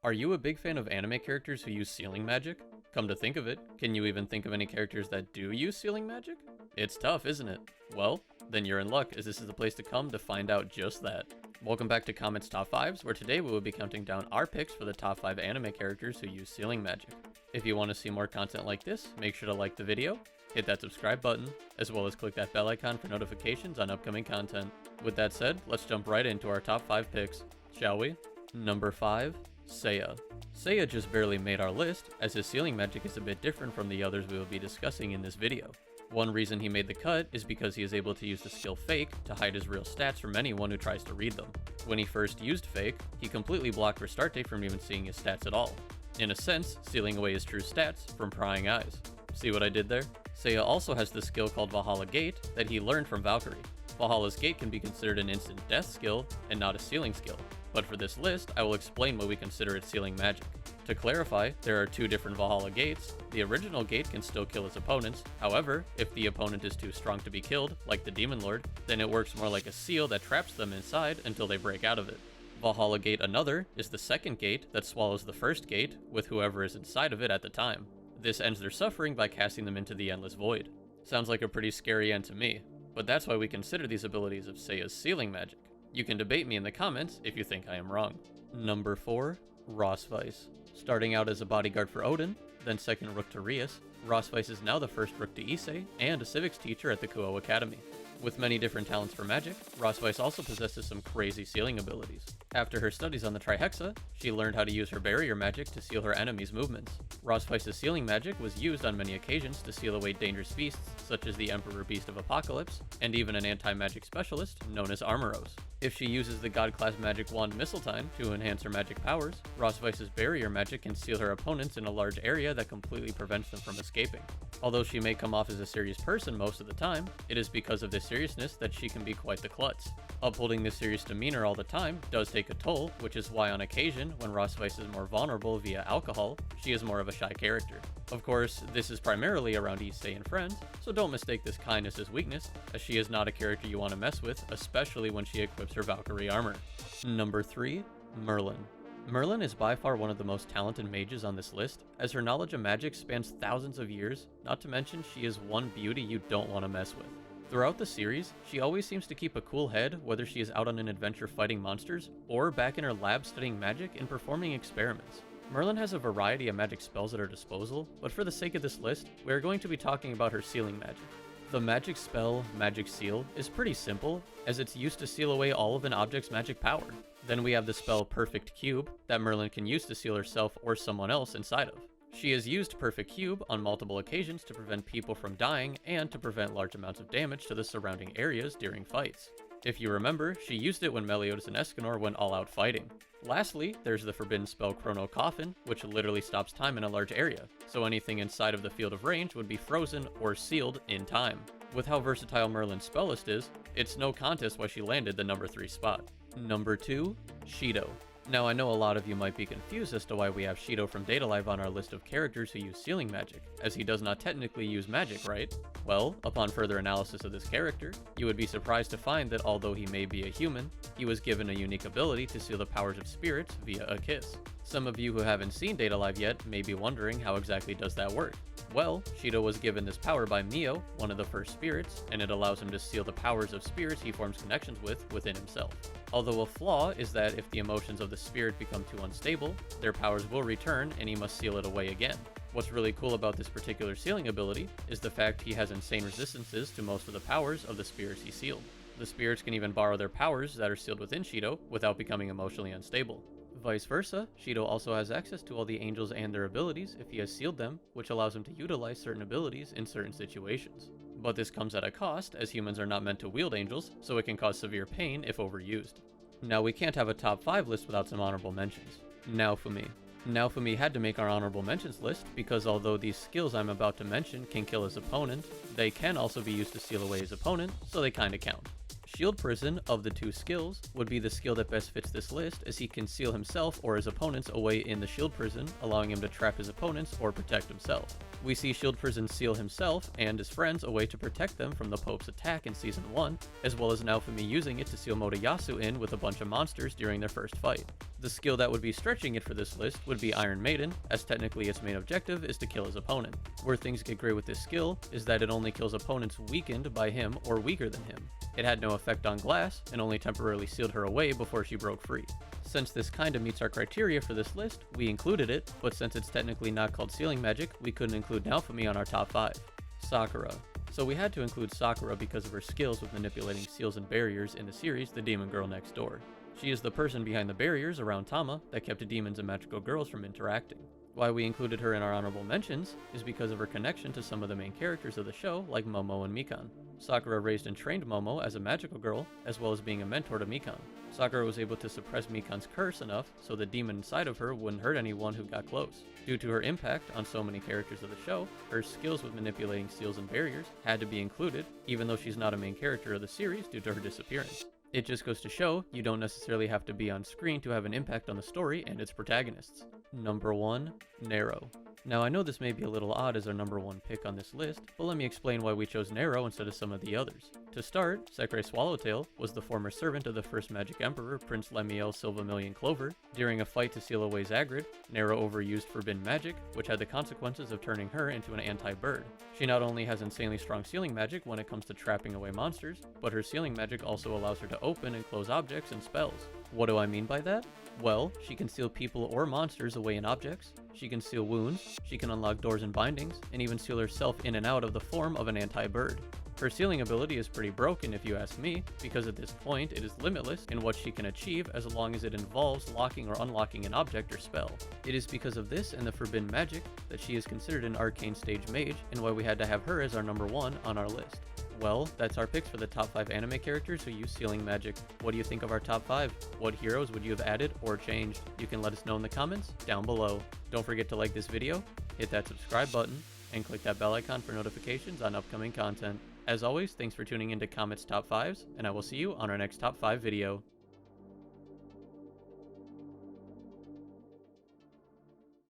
Are you a big fan of anime characters who use sealing magic? Come to think of it, can you even think of any characters that do use sealing magic? It's tough, isn't it? Well, then you're in luck, as this is the place to come to find out just that. Welcome back to Comet's Top 5s, where today we will be counting down our picks for the top 5 anime characters who use sealing magic. If you want to see more content like this, make sure to like the video, hit that subscribe button, as well as click that bell icon for notifications on upcoming content. With that said, let's jump right into our top 5 picks, shall we? Number 5, Seiya. Seiya just barely made our list, as his sealing magic is a bit different from the others we will be discussing in this video. One reason he made the cut is because he is able to use the skill Fake to hide his real stats from anyone who tries to read them. When he first used Fake, he completely blocked Restarte from even seeing his stats at all, in a sense, sealing away his true stats from prying eyes. See what I did there? Seiya also has the skill called Valhalla Gate that he learned from Valkyrie. Valhalla's Gate can be considered an instant death skill and not a sealing skill, but for this list, I will explain why we consider it sealing magic. To clarify, there are two different Valhalla Gates. The original gate can still kill his opponents, however, if the opponent is too strong to be killed, like the Demon Lord, then it works more like a seal that traps them inside until they break out of it. Valhalla Gate Another is the second gate that swallows the first gate, with whoever is inside of it at the time. This ends their suffering by casting them into the Endless Void. Sounds like a pretty scary end to me, but that's why we consider these abilities of Seiya's sealing magic. You can debate me in the comments if you think I am wrong. Number 4, Rossweiss. Starting out as a bodyguard for Odin, then second rook to Rias, Rossweiss is now the first rook to Issei and a civics teacher at the Kuo Academy. With many different talents for magic, Rossweiss also possesses some crazy sealing abilities. After her studies on the Trihexa, she learned how to use her barrier magic to seal her enemies' movements. Rossweiss's sealing magic was used on many occasions to seal away dangerous beasts such as the Emperor Beast of Apocalypse, and even an anti-magic specialist known as Armoros. If she uses the god-class magic wand Mistletoe to enhance her magic powers, Rossweiss's barrier magic can seal her opponents in a large area that completely prevents them from escaping. Although she may come off as a serious person most of the time, it is because of this seriousness that she can be quite the klutz. Upholding this serious demeanor all the time does take a toll, which is why on occasion, when Rossweiss is more vulnerable via alcohol, she is more of a shy character. Of course, this is primarily around Issei and friends, so don't mistake this kindness as weakness, as she is not a character you want to mess with, especially when she equips her Valkyrie armor. Number 3, Merlin. Merlin is by far one of the most talented mages on this list, as her knowledge of magic spans thousands of years, not to mention she is one beauty you don't want to mess with. Throughout the series, she always seems to keep a cool head whether she is out on an adventure fighting monsters, or back in her lab studying magic and performing experiments. Merlin has a variety of magic spells at her disposal, but for the sake of this list, we are going to be talking about her sealing magic. The magic spell, Magic Seal, is pretty simple, as it's used to seal away all of an object's magic power. Then we have the spell Perfect Cube, that Merlin can use to seal herself or someone else inside of. She has used Perfect Cube on multiple occasions to prevent people from dying and to prevent large amounts of damage to the surrounding areas during fights. If you remember, she used it when Meliodas and Escanor went all out fighting. Lastly, there's the forbidden spell Chrono Coffin, which literally stops time in a large area, so anything inside of the field of range would be frozen or sealed in time. With how versatile Merlin's spell list is, it's no contest why she landed the number 3 spot. Number 2, Shido. Now I know a lot of you might be confused as to why we have Shido from Data Live on our list of characters who use sealing magic, as he does not technically use magic, right? Well, upon further analysis of this character, you would be surprised to find that although he may be a human, he was given a unique ability to seal the powers of spirits via a kiss. Some of you who haven't seen Data Live yet may be wondering how exactly does that work. Well, Shido was given this power by Mio, one of the first spirits, and it allows him to seal the powers of spirits he forms connections with within himself. Although a flaw is that if the emotions of the spirit become too unstable, their powers will return and he must seal it away again. What's really cool about this particular sealing ability is the fact he has insane resistances to most of the powers of the spirits he sealed. The spirits can even borrow their powers that are sealed within Shido without becoming emotionally unstable. Vice versa, Shido also has access to all the angels and their abilities if he has sealed them, which allows him to utilize certain abilities in certain situations. But this comes at a cost, as humans are not meant to wield angels, so it can cause severe pain if overused. Now we can't have a top 5 list without some honorable mentions. Naofumi. Naofumi had to make our honorable mentions list because although these skills I'm about to mention can kill his opponent, they can also be used to seal away his opponent, so they kinda count. Shield Prison, of the two skills, would be the skill that best fits this list, as he can seal himself or his opponents away in the Shield Prison, allowing him to trap his opponents or protect himself. We see Shield Prison seal himself and his friends away to protect them from the Pope's attack in Season 1, as well as Naofumi using it to seal Motoyasu in with a bunch of monsters during their first fight. The skill that would be stretching it for this list would be Iron Maiden, as technically its main objective is to kill his opponent. Where things get great with this skill is that it only kills opponents weakened by him or weaker than him. It had no effect on Glass, and only temporarily sealed her away before she broke free. Since this kinda meets our criteria for this list, we included it, but since it's technically not called sealing magic, we couldn't include Naofumi on our top 5. Sakura. So we had to include Sakura because of her skills with manipulating seals and barriers in the series The Demon Girl Next Door. She is the person behind the barriers around Tama that kept demons and magical girls from interacting. Why we included her in our honorable mentions is because of her connection to some of the main characters of the show like Momo and Mikan. Sakura raised and trained Momo as a magical girl, as well as being a mentor to Mikan. Sakura was able to suppress Mikan's curse enough so the demon inside of her wouldn't hurt anyone who got close. Due to her impact on so many characters of the show, her skills with manipulating seals and barriers had to be included, even though she's not a main character of the series due to her disappearance. It just goes to show you don't necessarily have to be on screen to have an impact on the story and its protagonists. Number 1, Nero. Now I know this may be a little odd as our number 1 pick on this list, but let me explain why we chose Nero instead of some of the others. To start, Sekirei Swallowtail was the former servant of the first Magic Emperor, Prince Lemuel Silvermillion Clover. During a fight to seal away Zagrid, Nero overused forbidden magic, which had the consequences of turning her into an anti-bird. She not only has insanely strong sealing magic when it comes to trapping away monsters, but her sealing magic also allows her to open and close objects and spells. What do I mean by that? Well, she can seal people or monsters away in objects, she can seal wounds, she can unlock doors and bindings, and even seal herself in and out of the form of an anti-bird. Her sealing ability is pretty broken if you ask me, because at this point it is limitless in what she can achieve as long as it involves locking or unlocking an object or spell. It is because of this and the forbidden magic that she is considered an arcane stage mage, and why we had to have her as our number 1 on our list. Well, that's our picks for the top 5 anime characters who use sealing magic. What do you think of our top 5? What heroes would you have added or changed? You can let us know in the comments down below. Don't forget to like this video, hit that subscribe button, and click that bell icon for notifications on upcoming content. As always, thanks for tuning into Comet's Top 5s, and I will see you on our next top 5 video.